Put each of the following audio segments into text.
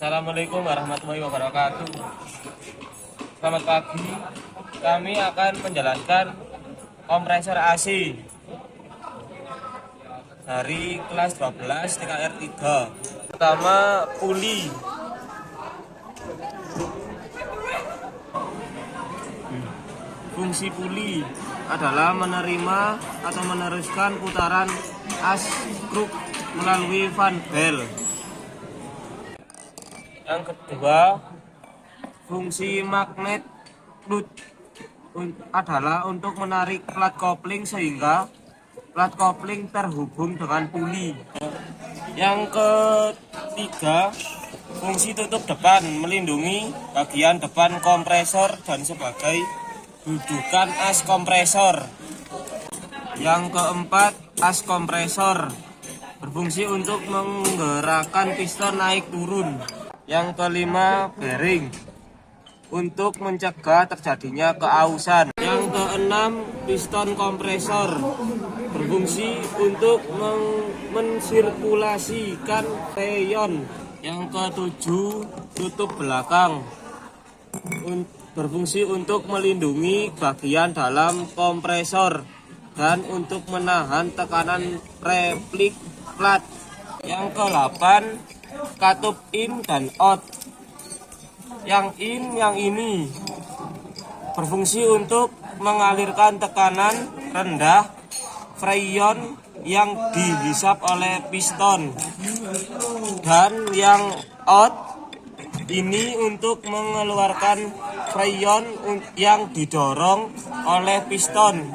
Assalamualaikum warahmatullahi wabarakatuh. Selamat pagi. Kami akan menjelaskan kompresor AC dari kelas 12 TKR 3. Pertama, puli. Fungsi puli adalah menerima atau meneruskan putaran as kruk melalui fan belt. Yang kedua, fungsi magnet nut adalah untuk menarik plat kopling sehingga plat kopling terhubung dengan puli. Yang ketiga, fungsi tutup depan melindungi bagian depan kompresor dan sebagai dudukan as kompresor. Yang keempat, as kompresor berfungsi untuk menggerakkan piston naik turun. Yang kelima, bearing untuk mencegah terjadinya keausan. Yang keenam, piston kompresor berfungsi untuk mensirkulasikan freon. Yang ketujuh, tutup belakang berfungsi untuk melindungi bagian dalam kompresor dan untuk menahan tekanan replik plat. Yang ke-8, katup in dan out. Yang ini berfungsi untuk mengalirkan tekanan rendah freon yang dihisap oleh piston. Dan yang out ini untuk mengeluarkan freon yang didorong oleh piston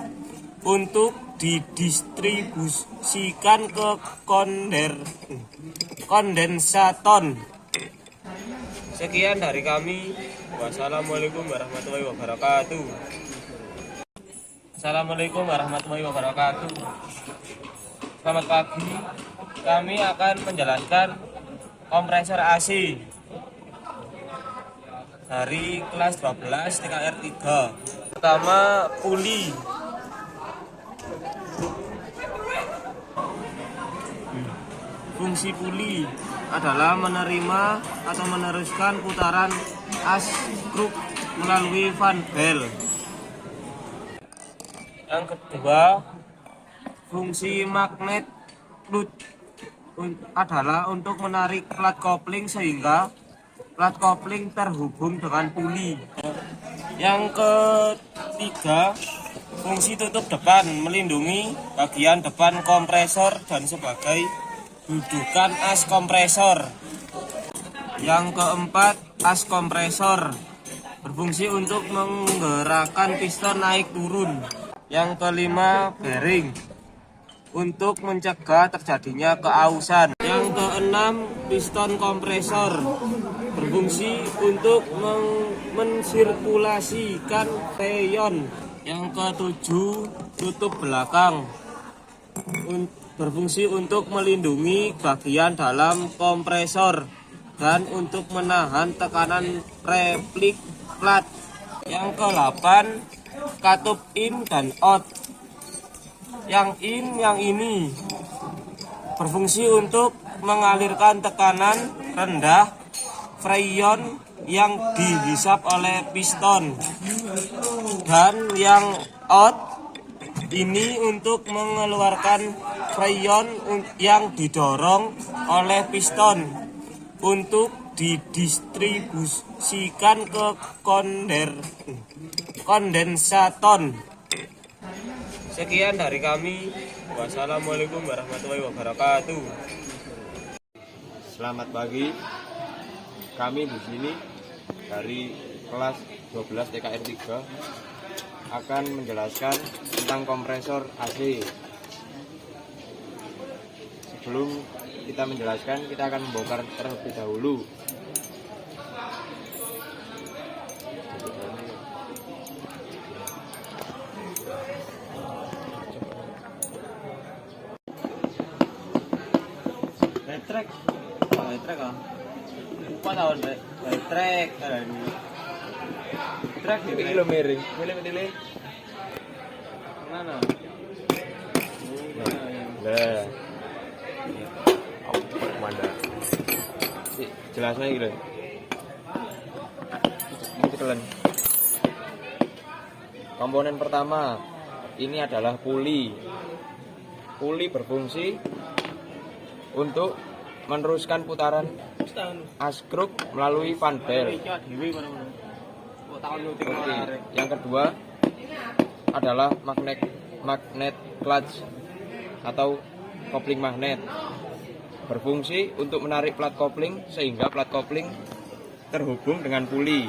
untuk didistribusikan ke kondensator. Sekian dari kami. Wassalamualaikum warahmatullahi wabarakatuh. Assalamualaikum warahmatullahi wabarakatuh. Selamat pagi. Kami akan menjelaskan kompresor AC dari kelas 12 TKR 3. Pertama, puli. Fungsi puli adalah menerima atau meneruskan putaran as kruk melalui fan belt. Yang kedua, fungsi magnet nut adalah untuk menarik plat kopling sehingga plat kopling terhubung dengan puli. Yang ketiga, fungsi tutup depan melindungi bagian depan kompresor dan sebagai dudukan as kompresor. Yang keempat, as kompresor berfungsi untuk menggerakkan piston naik turun. Yang kelima, bearing untuk mencegah terjadinya keausan. Yang keenam, piston kompresor berfungsi untuk mensirkulasikan freon. Yang ketujuh, tutup belakang berfungsi untuk melindungi bagian dalam kompresor dan untuk menahan tekanan replik plat. Yang ke-8, katup in dan out. Yang ini berfungsi untuk mengalirkan tekanan rendah freon yang dihisap oleh piston. Dan yang out ini untuk mengeluarkan freon yang didorong oleh piston untuk didistribusikan ke kondensator. Sekian dari kami. Wassalamualaikum warahmatullahi wabarakatuh. Selamat pagi. Kami di sini dari kelas 12 TKR 3 akan menjelaskan tentang kompresor AC. Sebelum kita menjelaskan, kita akan membongkar terlebih dahulu. Retrek, retrek ah. Apa tahun retrek? Trek Ini lo miring, milih. mana? Lah. Apa mana? jelasnya gitu. Kelen. Komponen pertama ini adalah puli. Puli berfungsi untuk meneruskan putaran askruk melalui fan belt. Oke. Yang kedua adalah magnet clutch atau kopling magnet. Berfungsi untuk menarik plat kopling sehingga plat kopling terhubung dengan puli.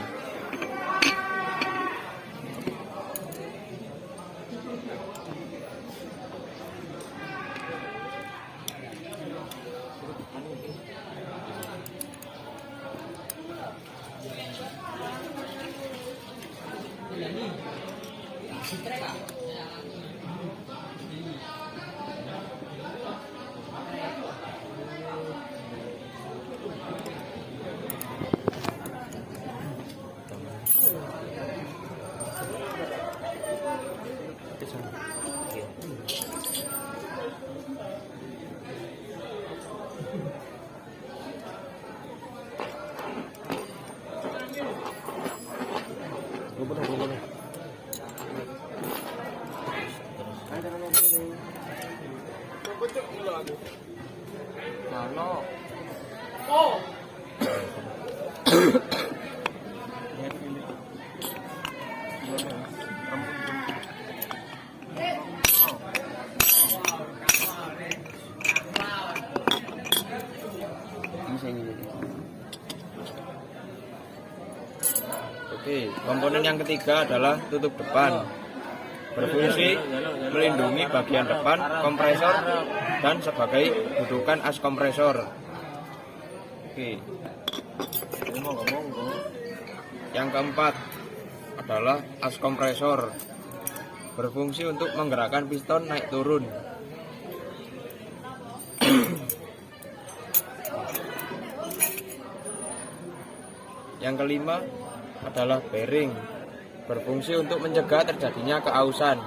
Oke, komponen yang ketiga adalah tutup depan. Berfungsi melindungi bagian depan kompresor dan sebagai dudukan as kompresor. Oke. Yang keempat adalah as kompresor. Berfungsi untuk menggerakkan piston naik turun. Yang kelima adalah bearing, berfungsi untuk mencegah terjadinya keausan.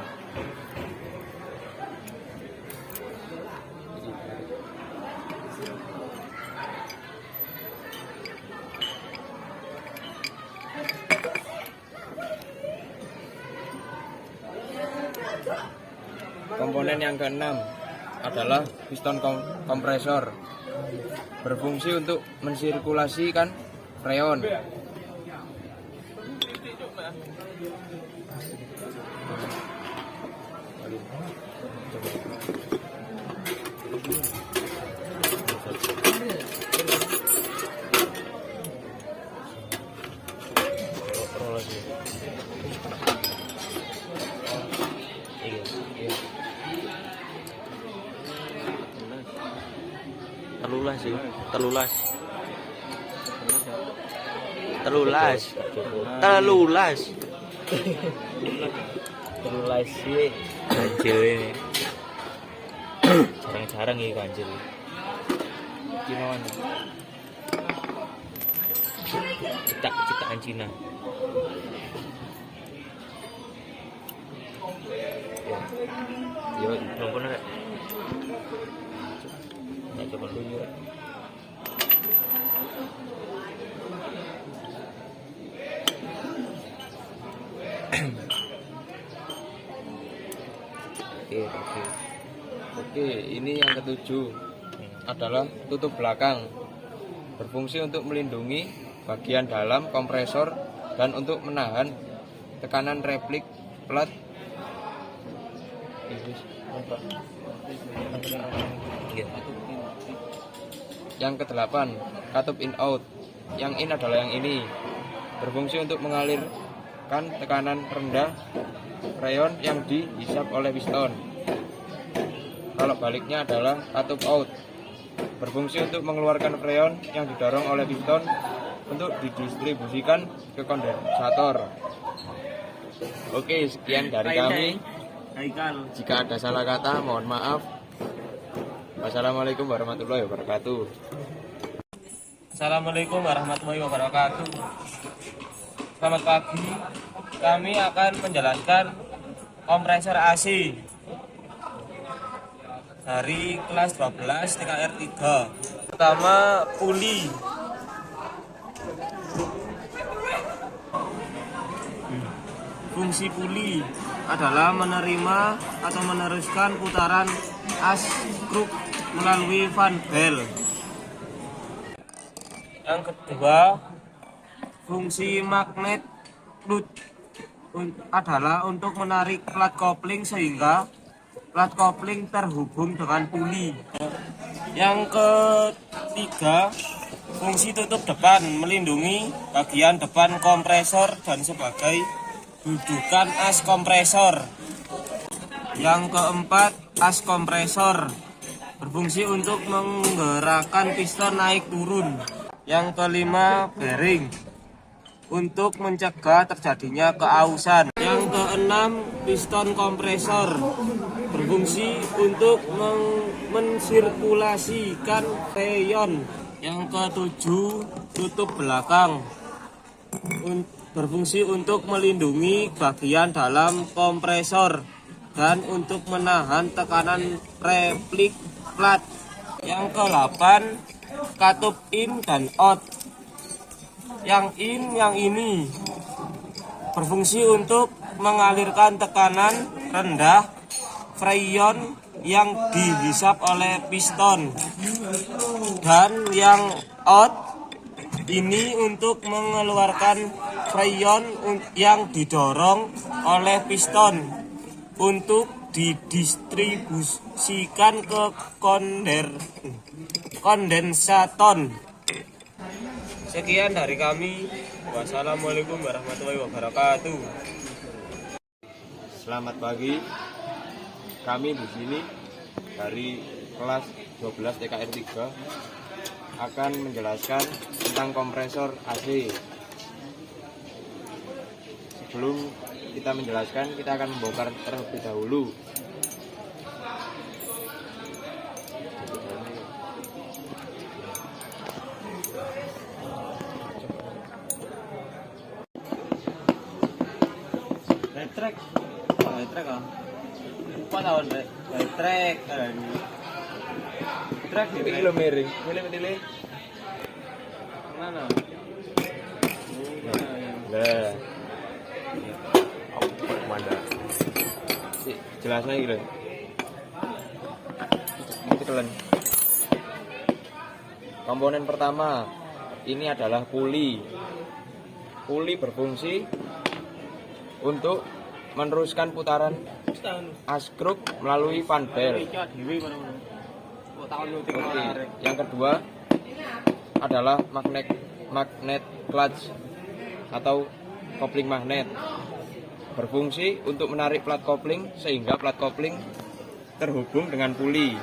Komponen yang keenam adalah piston kompresor, berfungsi untuk mensirkulasikan freon. Telulas sih ganjil ini. Jarang-jarang ya ganjil. Gimana? Ciptaan Cina. Ya, belum pernah. Ya, coba dulu. Oke, ini yang ketujuh adalah tutup belakang. Berfungsi untuk melindungi bagian dalam kompresor dan untuk menahan tekanan replik plat. Yang kedelapan, katup in out. Yang in adalah yang ini. Berfungsi untuk mengalirkan tekanan rendah freon yang dihisap oleh piston. Kalau baliknya adalah katup out. Berfungsi untuk mengeluarkan freon yang didorong oleh piston untuk didistribusikan ke kondensator. Oke, sekian dari kami. Jika ada salah kata, mohon maaf. Wassalamualaikum warahmatullahi wabarakatuh. Assalamualaikum warahmatullahi wabarakatuh. Selamat pagi. Kami akan menjelaskan kompresor AC dari kelas 12 TKR 3. Pertama, puli. Fungsi puli adalah menerima atau meneruskan putaran as kruk melalui van bel. Yang kedua, fungsi magnet nut adalah untuk menarik plat kopling sehingga plat kopling terhubung dengan puli. Yang ketiga, fungsi tutup depan melindungi bagian depan kompresor dan sebagai dudukan as kompresor. Yang keempat, as kompresor berfungsi untuk menggerakkan piston naik turun. Yang kelima, bearing untuk mencegah terjadinya keausan. Yang keenam, piston kompresor berfungsi untuk mensirkulasikan freon. Yang ketujuh, tutup belakang berfungsi untuk melindungi bagian dalam kompresor dan untuk menahan tekanan replik plat. Yang ke-8, katup in dan out. Yang ini berfungsi untuk mengalirkan tekanan rendah freon yang dihisap oleh piston, dan yang out ini untuk mengeluarkan freon yang didorong oleh piston untuk didistribusikan ke kondensator. Sekian dari kami. Wassalamualaikum warahmatullahi wabarakatuh. Selamat pagi. Kami di sini dari kelas 12 TKR 3 akan menjelaskan tentang kompresor AC. Sebelum kita menjelaskan, kita akan membongkar terlebih dahulu. Letrek, letrek ah. Lupa tahun letrek. Letrek Ini kilo miring. Milih. mana? Lah. Mana? Jelasnya gitu. Ini kelen. Komponen pertama ini adalah puli. Puli berfungsi untuk meneruskan putaran as kruk melalui van bel. Yang kedua adalah magnet clutch atau kopling magnet, berfungsi untuk menarik plat kopling sehingga plat kopling terhubung dengan puli.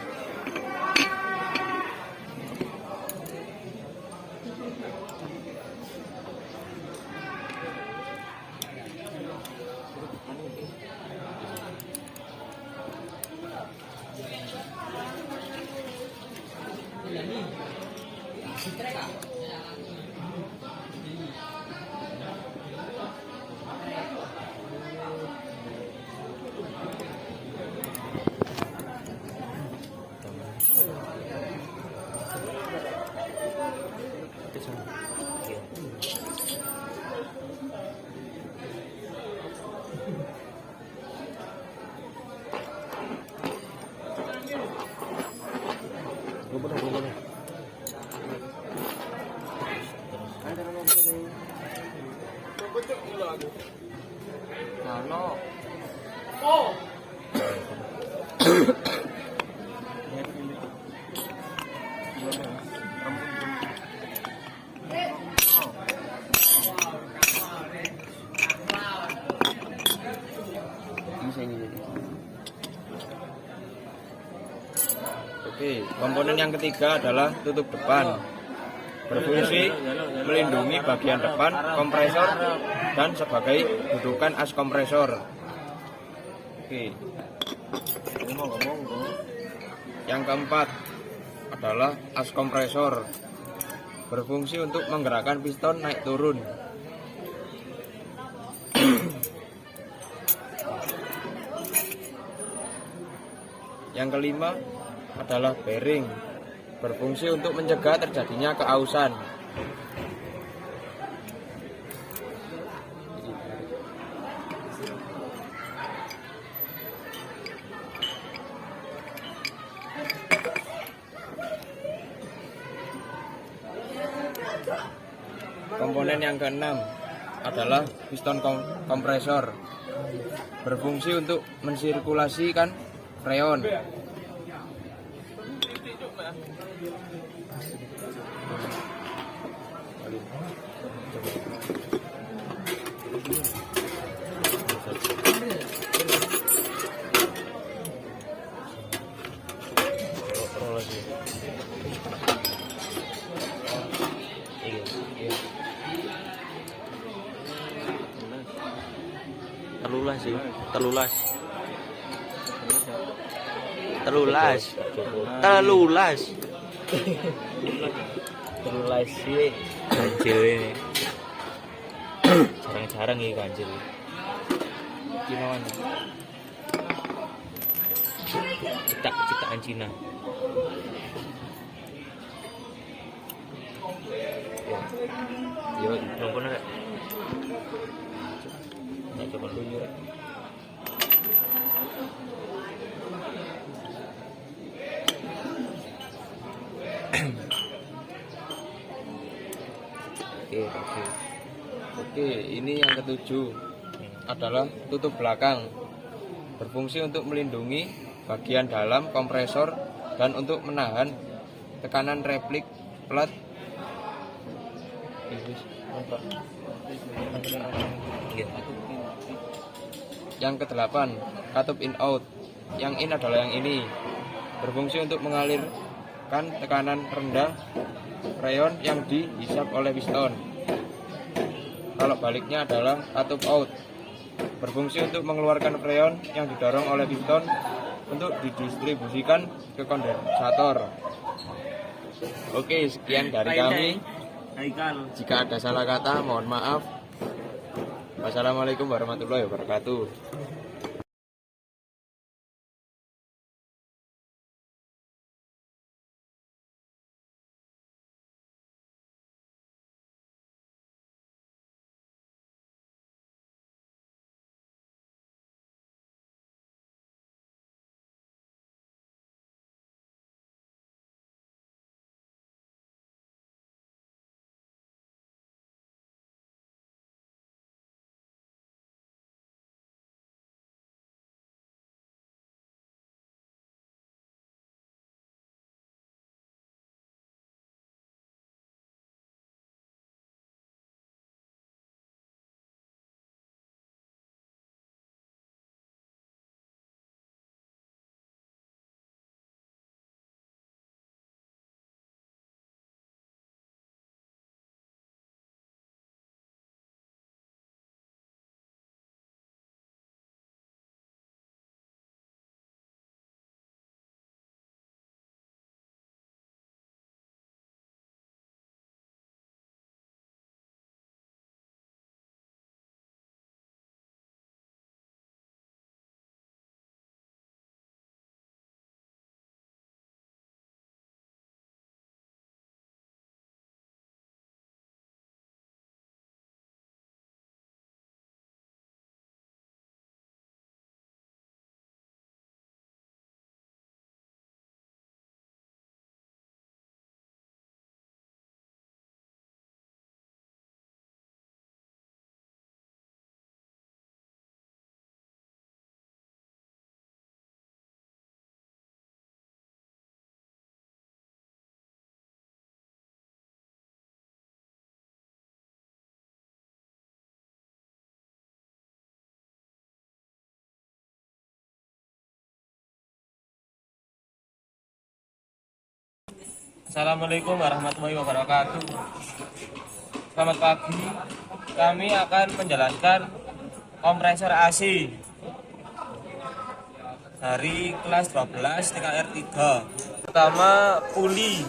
Oke, komponen yang ketiga adalah tutup depan, berfungsi melindungi bagian depan kompresor dan sebagai dudukan as kompresor. Oke. Yang keempat adalah as kompresor, berfungsi untuk menggerakkan piston naik turun. Yang kelima adalah bearing, berfungsi untuk mencegah terjadinya keausan. Komponen yang keenam adalah piston kompresor, berfungsi untuk mensirkulasikan freon. Rolas ya. Iya. Telulas sih, telulas. Telulas. Telulas. Telulas sih. Ganjil ini. Jarang-jarang ya ganjil. Gimana? Ciptaan Cina. Yo, belum pernah. Nggak coba dulu ya. Oke. Oke, ini yang ketujuh adalah tutup belakang, berfungsi untuk melindungi bagian dalam kompresor dan untuk menahan tekanan replik plat. Iya. Yang kedelapan, katup in out. Yang in adalah yang ini, berfungsi untuk mengalirkan tekanan rendah freon yang dihisap oleh piston. Kalau baliknya adalah katup out, berfungsi untuk mengeluarkan freon yang didorong oleh piston untuk didistribusikan ke kondensator. Oke, sekian dari kami. Jika ada salah kata, mohon maaf. Wassalamualaikum warahmatullahi wabarakatuh. Assalamualaikum warahmatullahi wabarakatuh. Selamat pagi. Kami akan menjelaskan kompresor AC dari kelas 12 TKR 3. Pertama, puli.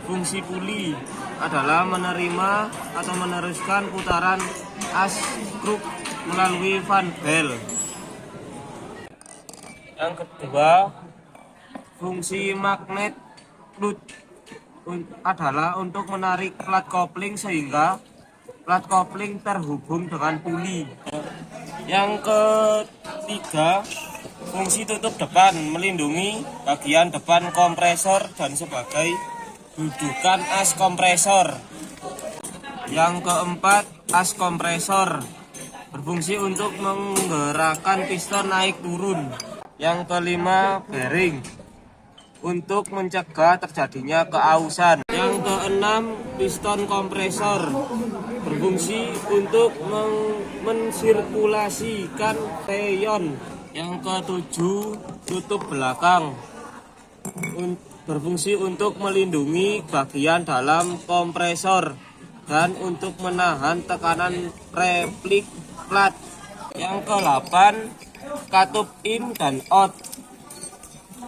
Fungsi puli adalah menerima atau meneruskan putaran as kruk melalui fan bel. Yang kedua, fungsi magnet plut adalah untuk menarik plat kopling sehingga plat kopling terhubung dengan puli. Yang ketiga, Fungsi tutup depan melindungi bagian depan kompresor dan sebagai dudukan as kompresor. Yang keempat, as kompresor berfungsi untuk menggerakkan piston naik turun. Yang kelima, bearing untuk mencegah terjadinya keausan. Yang keenam, piston kompresor berfungsi untuk mensirkulasikan freon. Yang ketujuh, tutup belakang berfungsi untuk melindungi bagian dalam kompresor dan untuk menahan tekanan replik plat. Yang ke-8, katup in dan out.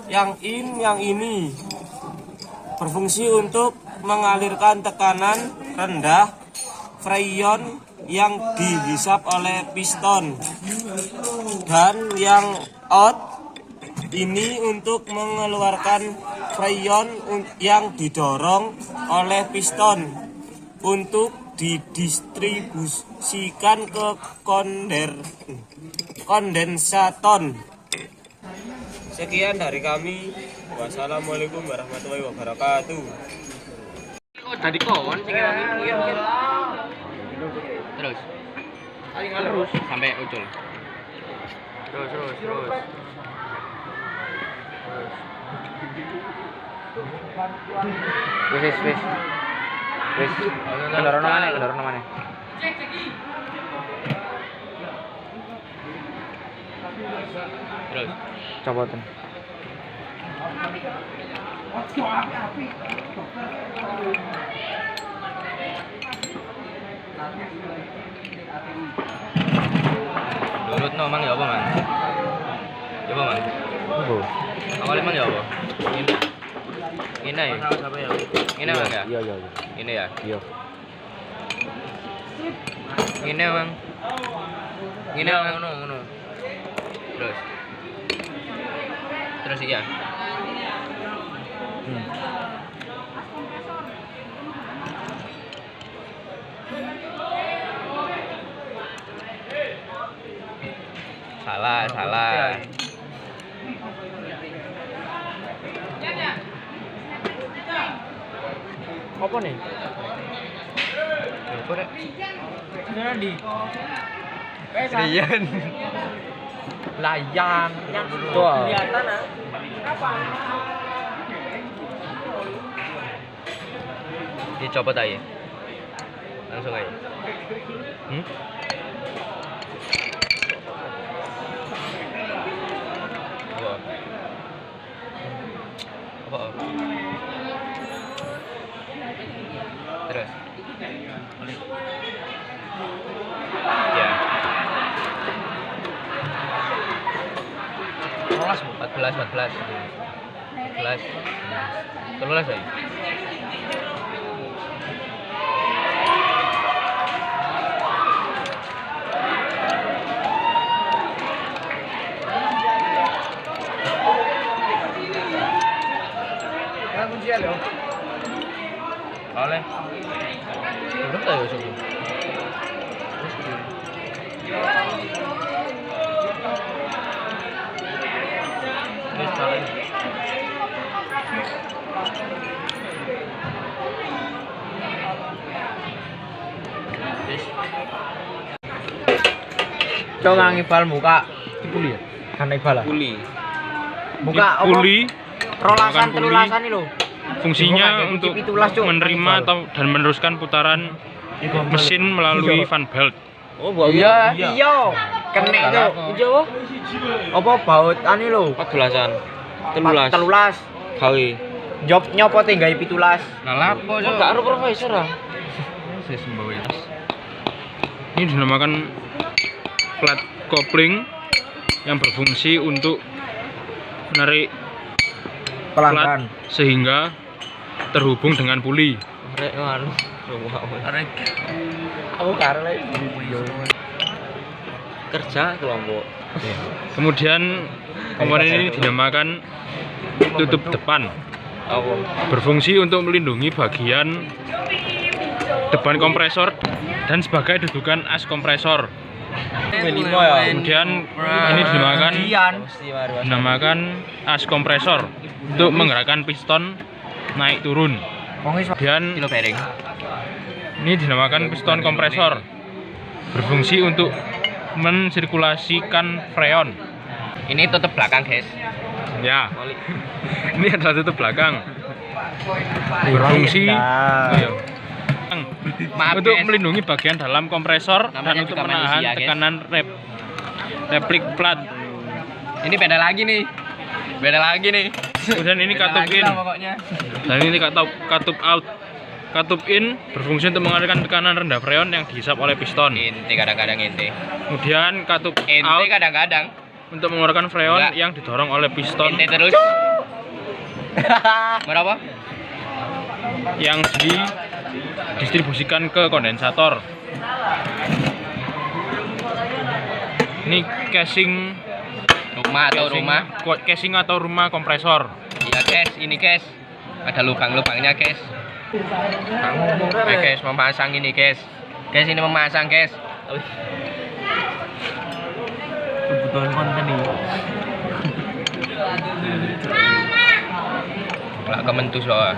Yang ini berfungsi untuk mengalirkan tekanan rendah freon yang dihisap oleh piston. Dan yang out ini untuk mengeluarkan freon yang didorong oleh piston untuk didistribusikan ke kondensaton. Sekian dari kami. Wassalamualaikum warahmatullahi wabarakatuh. Tadi kawan sing terus sampai ujung. Terus. Wis. Kendaraan mana? Terus. Copotan. Dulu no mang ya apa man? Coba man. Oh. Awalnya man ya apa? Ini ya. Ini mang ya? Iya. Ini ya? Iya. Ini mang. Ini ngono. Terus iya. Salah. Apa nih? Apa nih? Di. Rian. Layang. Tuh. Kelihatan ah. Apa? Dicopot aja. Langsung aja. Apa? Terus. Ya. 14. 13 aja. Kuncian loh. Oleh. Udah tahu sih. Terus kali. Coba ngibal muka dipuli ya? Kan ibal lah. Puli. Muka puli. Rolasan telulasan ini loh. Fungsinya untuk menerima atau dan meneruskan putaran mesin melalui fan belt. Oh, iya. Kenek itu. Ijo. Apa baut anu lho? 14-an. 13. Gawe. Job nyopote gawe 17. Lah lapo yo? Enggak karo profesor ah. Wis mbawa ya. Ini dinamakan plat kopling yang berfungsi untuk menarik plat sehingga terhubung dengan puli. Rek anu. Rek. Aku karo lek kerja kelompok. Kemudian komponen ini dinamakan tutup depan. Berfungsi untuk melindungi bagian depan kompresor dan sebagai dudukan as kompresor. Kemudian ini dinamakan as kompresor untuk menggerakkan piston naik turun. Kemudian ini dinamakan piston kompresor, berfungsi untuk mensirkulasikan freon. Ini tutup belakang, guys. Ya, ini adalah tutup belakang, berfungsi untuk melindungi bagian dalam kompresor dan untuk menahan tekanan replik plat. Ini beda lagi nih. Kemudian ini katup in, dan ini katup out. Katup in berfungsi untuk mengalirkan tekanan rendah freon yang dihisap oleh piston. Ente kadang-kadang ente. Kemudian katup Ente out kadang-kadang. untuk mengeluarkan freon yang didorong oleh piston Ente terus. Berapa? yang didistribusikan ke kondensator. Ini casing atau rumah kompresor. Iya, guys, ini guys. Ada lubang-lubangnya, guys. Oke, guys, memasang ini, guys. Guys, ini memasang, guys. Kebutuhan konten ini. Lah kementus loh.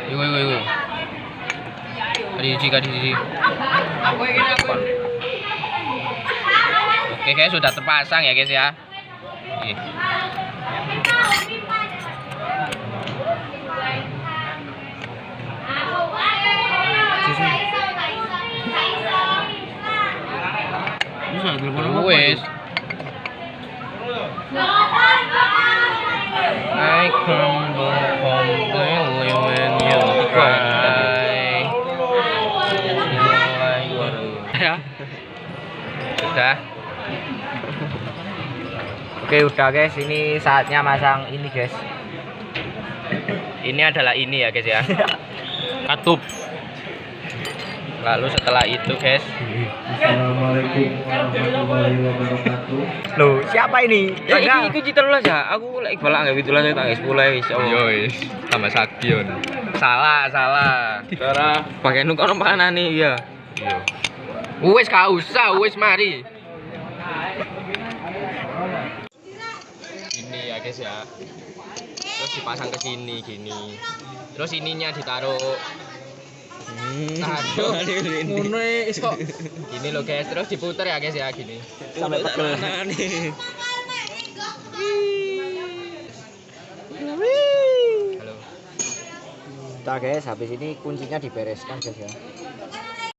Yuk. Di sini. Oke, guys, sudah terpasang ya, guys ya. Wes. I come home when you cry. Ya. Sudah. Oke, udah guys, ini saatnya masang ini guys. Ini adalah ini ya, guys ya. Katup. Lalu setelah itu, guys. Assalamualaikum warahmatullahi wabarakatuh. Loh, siapa ini? Ya iki terus ya. Aku lek balak enggak 17 tak 10 wis. Yo wis. Tambah saktion. Salah. Cara Pakai nukono panane ya. Iya. Wis gak usah, wis mari. Ini ya, guys ya. Terus dipasang ke sini gini. Terus ininya ditaruh. Aduh, ngono kok. Gini loh, guys. Terus diputer ya, guys ya, gini. Sampai pegel. Halo. Udah guys, habis ini kuncinya dibereskan guys ya.